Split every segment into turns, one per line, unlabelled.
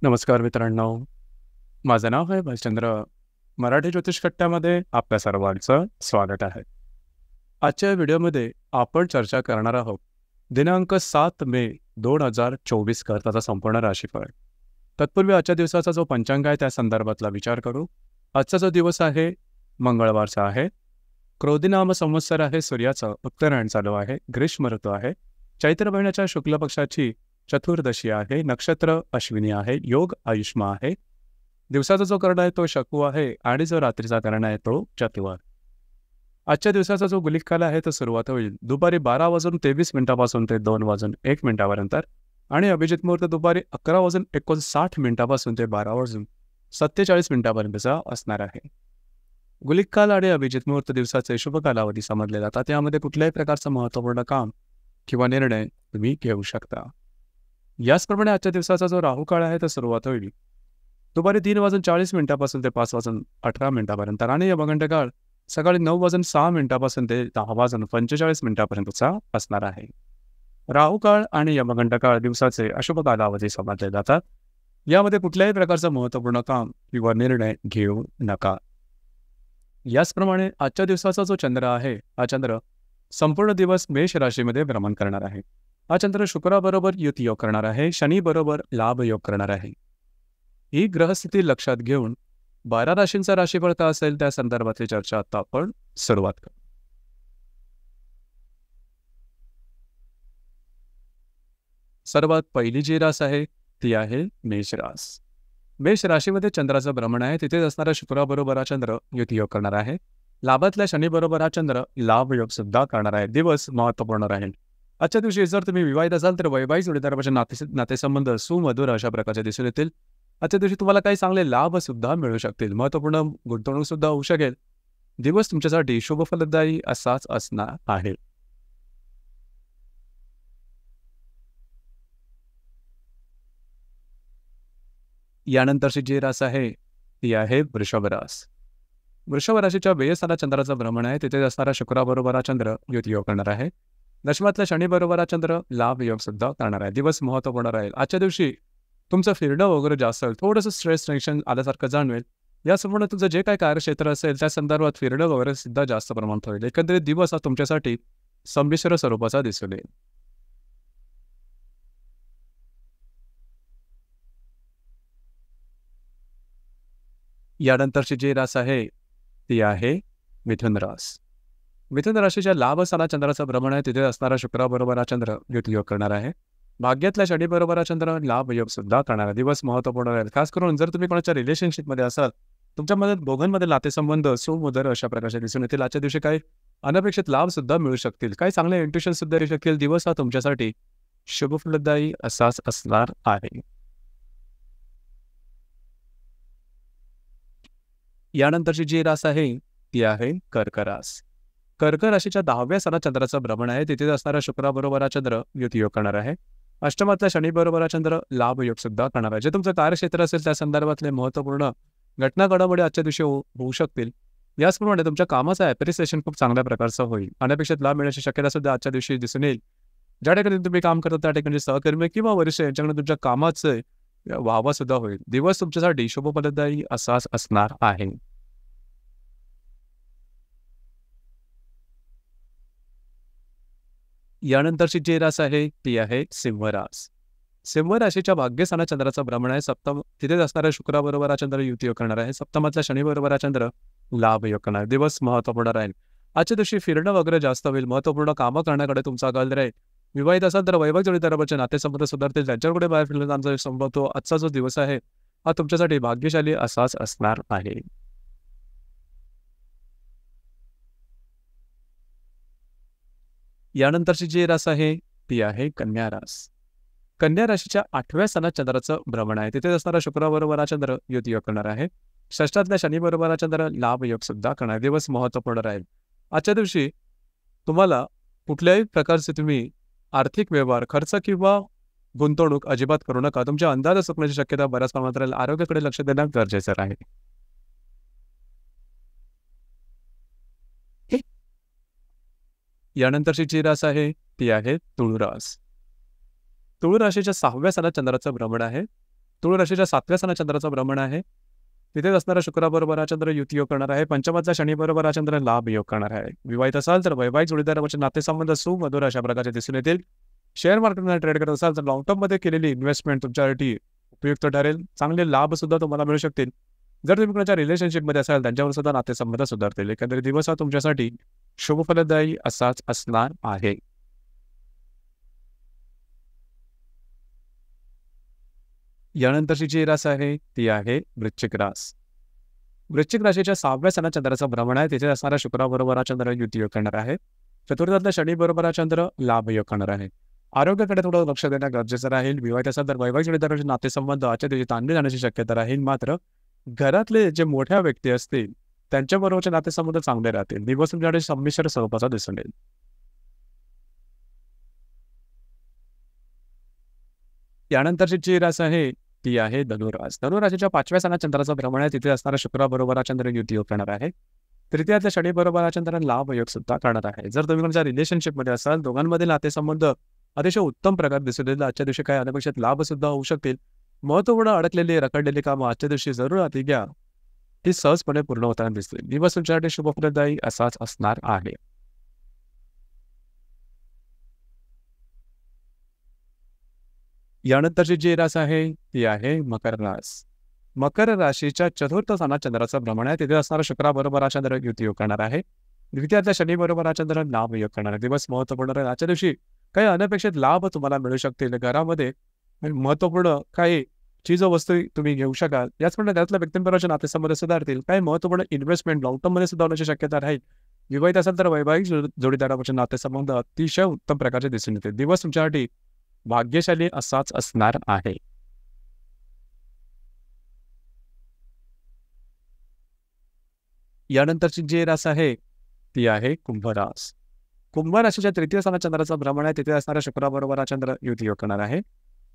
नमस्कार मित्रांनो. माझं नाव आहे भालचंद्र. मराठी ज्योतिष कट्ट्यामध्ये आपल्या सर्वांचं स्वागत आहे. आजच्या व्हिडिओमध्ये आपण चर्चा करणार आहोत दिनांक 7 मे 2024 करताचा संपूर्ण राशीफळ. तत्पूर्वी आजच्या दिवसाचा जो पंचांग आहे त्या संदर्भातला विचार करू. आजचा जो दिवस आहे मंगळवारचा आहे. क्रोधी नाम संवत्सर आहे. सूर्याचं उत्तरायण चालू आहे. ग्रीष्म ऋतू आहे. चैत्र महिन्याच्या शुक्ल पक्षाची चतुर्दशी आहे. नक्षत्र अश्विनी आहे. योग आयुष्मा आहे. दिवसाचा जो कर्ण आहे तो शकू आहे आणि जो रात्रीचा कर्ण आहे तो चतुर. आजच्या दिवसाचा जो गुलिक काल आहे तो सुरुवात होईल दुपारी 12:23 ते 2:01 आणि अभिजित मुहूर्त दुपारी 11:59 ते 12:47 असणार आहे. गुलिक काल आणि अभिजित मुहूर्त दिवसाचे शुभ कालावधी समजले जातात. त्यामध्ये कुठल्याही प्रकारचं महत्त्वपूर्ण काम किंवा निर्णय तुम्ही घेऊ शकता. याचप्रमाणे आजच्या दिवसाचा जो राहू काळ आहे तो सुरुवात होईल दुपारी 3:40 ते 5:18 आणि यमगंड काळ सकाळी 9:06 ते 10:45 असणार आहे. राहू काळ आणि यमगंड काळ दिवसाचे अशुभ कालावधी समजले जातात. यामध्ये कुठल्याही प्रकारचं महत्त्वपूर्ण काम किंवा निर्णय घेऊ नका. याचप्रमाणे आजच्या दिवसाचा जो चंद्र आहे हा चंद्र संपूर्ण दिवस मेष राशीमध्ये भ्रमण करणार आहे. हा चंद्र शुक्राबरोबर युती योग करणार आहे. शनी बरोबर लाभ योग करणार आहे. ही ग्रहस्थिती लक्षात घेऊन 12 राशींचा राशीफळ का असेल त्या संदर्भातली चर्चा आता आपण सुरुवात करू. सर्वात पहिली जी रास आहे ती आहे मेष रास. मेष राशीमध्ये चंद्राचं भ्रमण आहे. तिथेच असणारा शुक्राबरोबर हा चंद्र युती योग करणार आहे. लाभातल्या शनी बरोबर हा चंद्र लाभ योग सुद्धा करणार आहे. दिवस महत्त्वपूर्ण राहील. आजच्या दिवशी जर तुम्ही विवाहित असाल तर वैवाहिक जोडीदाराचे नातेसंबंध सुमधुर अशा प्रकारचे दिसून येतील. आजच्या दिवशी तुम्हाला काही चांगले लाभ सुद्धा मिळू शकतील. महत्त्वपूर्ण गुंतवणूक सुद्धा होऊ शकेल. दिवस तुमच्यासाठी शुभ फलदायी असाच असणार आहे. यानंतरची जी रास आहे ती आहे वृषभ रास. वृषभ राशीच्या व्ययस्थानात चंद्राचं भ्रमण आहे. तिथे असणारा शुक्राबरोबर हा चंद्र युती योग करणार आहे. दशमातल्या शनी बरोबर हा चंद्र लाभ योग सुद्धा करणार आहे. दिवस महत्त्वपूर्ण राहील. आजच्या दिवशी तुमचं फिरणं वगैरे जास्त होईल. थोडंसं स्ट्रेस टेन्शन आल्यासारखं जाणवेल. यासमोर तुमचं जे काही कार्यक्षेत्र असेल त्या संदर्भात फिरणं वगैरे सुद्धा जास्त प्रमाणात होईल. एकंदरीत दिवस हा तुमच्यासाठी संमिश्र स्वरूपाचा दिसून येईल. यानंतरची जी रास आहे ती आहे मिथुन रास. मिथुन राशीच्या लाभ स्थानात चंद्राचं भ्रमण आहे. तिथे असणारा शुक्राबरोबर हा चंद्र युती योग करणार आहे. भाग्यातल्या शनी बरोबर हा चंद्र लाभ योग सुद्धा करणार आहे. दिवस महत्त्वपूर्ण राहील. खास करून जर तुम्ही कोणाच्या रिलेशनशिपमध्ये असाल तुमच्यामध्ये दोघांमध्ये नातेसंबंध सुमधुर अशा प्रकारचे दिसून येतील. आजच्या दिवशी काही अनपेक्षित लाभ सुद्धा मिळू शकतील. काही चांगले इंट्युशन सुद्धा येऊ शकतील. दिवस हा तुमच्यासाठी शुभफलदायी असाच असणार आहे. यानंतरची जी रास आहे ती आहे कर्क रास. कर्क राशीच्या 10व्या स्थानात चंद्राचं भ्रमण आहे. तिथे असणारा शुक्राबरोबर हा चंद्र युती योग करणार आहे. अष्टमातल्या शनी बरोबर हा चंद्र लाभ योग सुद्धा करणार आहे. जे तुमचं कार्यक्षेत्र असेल त्या संदर्भातले महत्त्वपूर्ण घटना घडामोडी आजच्या दिवशी होऊ शकतील. याचप्रमाणे तुमच्या कामाचं ॲप्रिसिएशन खूप चांगल्या प्रकारचं होईल. अनपेक्षित लाभ मिळण्याची शक्यता सुद्धा आजच्या दिवशी दिसून येईल. ज्या ठिकाणी तुम्ही काम करता त्या ठिकाणी सहकर्मी किंवा वरिष्ठ यांच्याकडे तुमच्या कामाचं वाहवा सुद्धा होईल. दिवस तुमच्यासाठी शुभफलदायी असाच असणार आहे. यानंतरची जी रास आहे ती आहे सिंह रास. सिंह राशीच्या भाग्यस्थानात चंद्राचं भ्रमण आहे. तिथेच असणाऱ्या शुक्राबरोबर हा चंद्र युती योग करणार आहे. सप्तमातल्या शनी बरोबर हा चंद्र लाभ योग करणार. दिवस महत्त्वपूर्ण राहील. आजच्या दिवशी फिरणं वगैरे जास्त होईल. महत्त्वपूर्ण कामं करण्याकडे तुमचा कल राहील. विवाहित असाल तर वैवाहिक जोडीदाराचे नातेसंबंध सुधारतील. त्यांच्याकडे बाहेर फिरण्याचा संभव तो आजचा जो दिवस आहे हा तुमच्यासाठी भाग्यशाली असाच असणार आहे. यानंतरची जी रास आहे ती आहे कन्या रास. कन्या राशीच्या 8व्या स्थानात चंद्राचं भ्रमण आहे. तिथे असणारा शुक्राबरोबर हा चंद्र युती योग करणार आहे. षष्ठातल्या शनी बरोबर हा चंद्र लाभ योग सुद्धा करणार. दिवस महत्त्वपूर्ण राहील. आजच्या दिवशी तुम्हाला कुठल्याही प्रकारचे तुम्ही आर्थिक व्यवहार खर्च किंवा गुंतवणूक अजिबात करू नका. तुमच्या अंदाज चुकण्याची शक्यता बऱ्याच प्रमाणात राहील. आरोग्याकडे लक्ष देणं गरजेचं आहे. यानंतरची जी रास आहे ती आहे तुळ रास. तुळ राशीच्या 6व्या स्थानात चंद्राचं भ्रमण आहे. तुळ राशीच्या 7व्या स्थानात चंद्राचं भ्रमण आहे. तिथेच असणारा शुक्राबरोबर हा चंद्र युती योग करणार आहे. पंचमाचा शनीबरोबर हा चंद्र लाभ योग करणार आहे. विवाहित असाल तर वैवाहिक जोडीदाराचे नातेसंबंध सुमधुर अशा प्रकारचे दिसून येतील. शेअर मार्केटमध्ये ट्रेड करत असाल तर लॉंग टर्ममध्ये केलेली इन्व्हेस्टमेंट तुमच्यासाठी उपयुक्त ठरेल. चांगले लाभ सुद्धा तुम्हाला मिळू शकतील. जर तुम्ही कोणाच्या रिलेशनशिपमध्ये असाल त्यांच्यावर सुद्धा नातेसंबंध सुधारतील. एकंदरीत दिवस हा तुमच्यासाठी शुभफलदायी असाच असणार आहे. यानंतरची जी रास आहे ती आहे वृश्चिक रास. वृश्चिक राशीच्या 6व्या स्थानात चंद्राचं भ्रमण आहे. तिथे असणारा शुक्राबरोबर हा चंद्र युती योग करणार आहे. चतुर्थातल्या शनीबरोबर हा चंद्र लाभ योग करणार आहे. आरोग्याकडे थोडं लक्ष देणं गरजेचं राहील. विवाहित असाल तर वैवाहिक जोडीदाराचे नातेसंबंध आजच्या दिवशी ताणले जाण्याची शक्यता राहील. मात्र घरातले जे मोठ्या व्यक्ती असतील त्यांच्याबरोबरचे नातेसंबंध चांगले राहतील. दिवस तुमच्याकडे संमिश्र स्वरूपाचा दिसून येईल. यानंतरची जी रास आहे ती आहे धनुरास. धनुराशीच्या 5व्या स्थानात चंद्राचं भ्रमण आहे. तिथे असणारा शुक्राबरोबर हा चंद्र युती योग करणार आहे. तृतीयातल्या शनीबरोबर हा चंद्र लाभ योग सुद्धा करणार आहे. जर तुम्ही कोणत्या रिलेशनशिपमध्ये असाल दोघांमधील नातेसंबंध अतिशय उत्तम प्रकारे दिसून येईल. आजच्या दिवशी काही अनपेक्षित लाभ सुद्धा होऊ शकतील. महत्त्वपूर्ण अडकलेली रखडलेली कामं आजच्या दिवशी जरूर हाती घ्या. ती सहजपणे पूर्ण होताना दिसतील. दिवस तुमच्यासाठी शुभफलदायी असाच असणार आहे. यानंतरची जी रास आहे ती आहे मकर रास. मकर राशीच्या 4थ्या स्थानात चंद्राचं भ्रमण आहे. तिथे असणारा शुक्राबरोबर हा चंद्र युती योग करणार आहे. द्वितीयातल्या शनीबरोबर हा चंद्र लाभ योग करणार आहे. दिवस महत्त्वपूर्ण राहील. आजच्या दिवशी काही अनपेक्षित लाभ तुम्हाला मिळू शकतील. घरामध्ये महत्त्वपूर्ण काही वस्तू तुम्ही घेऊ शकाल. याचप्रमाणे त्यातल्या व्यक्तींबरोबरचे नातेसंबंध सुधारतील. काही महत्त्वपूर्ण इन्व्हेस्टमेंट लॉंग टर्ममध्ये सुद्धा होण्याची शक्यता राहील. विवाहित असेल तर वैवाहिक जोडीदाराचे नातेसंबंध अतिशय उत्तम प्रकारचे दिसून येतील. दिवस तुमच्यासाठी भाग्यशाली असाच असणार आहे. यानंतरची जी रास आहे ती आहे कुंभ रास. कुंभ राशीच्या 3य स्थानात चंद्राचं भ्रमण आहे. तिथे असणाऱ्या शुक्राबरोबर हा चंद्र युती योग करणार आहे.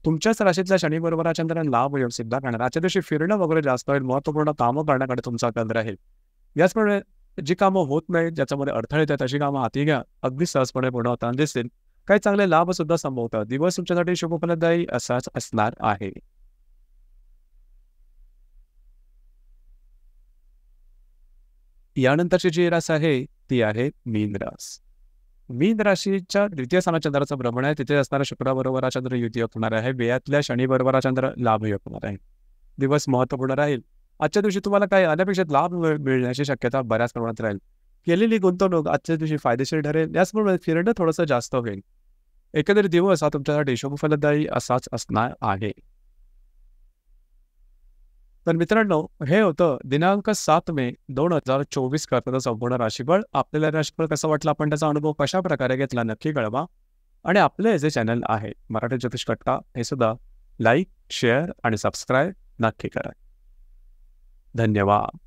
तुमच्याच राशीतल्या शनीबरोबर हा चंद्र लाभ योग सिद्ध करणार. आजच्या दिवशी फिरणं वगैरे जास्त होईल. महत्त्वपूर्ण कामं करण्याकडे तुमचा कल राहील. याचप्रमाणे जी कामं होत नाहीत ज्याच्यामध्ये अडथळे येतात अशी कामं हाती घ्या. अगदी सहजपणे पूर्ण होताना दिसतील. काही चांगले लाभ सुद्धा संभवतात. दिवस तुमच्यासाठी शुभफलदायी असाच असणार आहे. यानंतरची जी रास आहे ती आहे मीन रास. मीन राशीच्या 2य स्थानात चंद्राचं भ्रमण आहे. तिथे असणारा शुक्राबरोबर हा चंद्र युती योग होणार आहे. व्ययातल्या शनीबरोबर हा चंद्र लाभ योग होणार आहे. दिवस महत्त्वपूर्ण राहील. आजच्या दिवशी तुम्हाला काही अनपेक्षित लाभ मिळण्याची शक्यता बऱ्याच प्रमाणात राहील. केलेली गुंतवणूक आजच्या दिवशी फायदेशीर ठरेल. याचप्रमाणे फिरणं थोडंसं जास्त होईल. एकंदरीत दिवस हा तुमच्यासाठी शुभफलदायी असाच असणार आहे. तर मित्रांनो, हे होतं दिनांक 7 मे 2024 करताना संपूर्ण राशीफळ. आपल्याला राशीफळ कसं वाटलं, आपण त्याचा अनुभव कशा प्रकारे घेतला नक्की कळवा. आणि आपले जे चॅनल आहे मराठी ज्योतिष कट्टा हे सुद्धा लाईक, शेअर आणि सबस्क्राईब नक्की करा. धन्यवाद.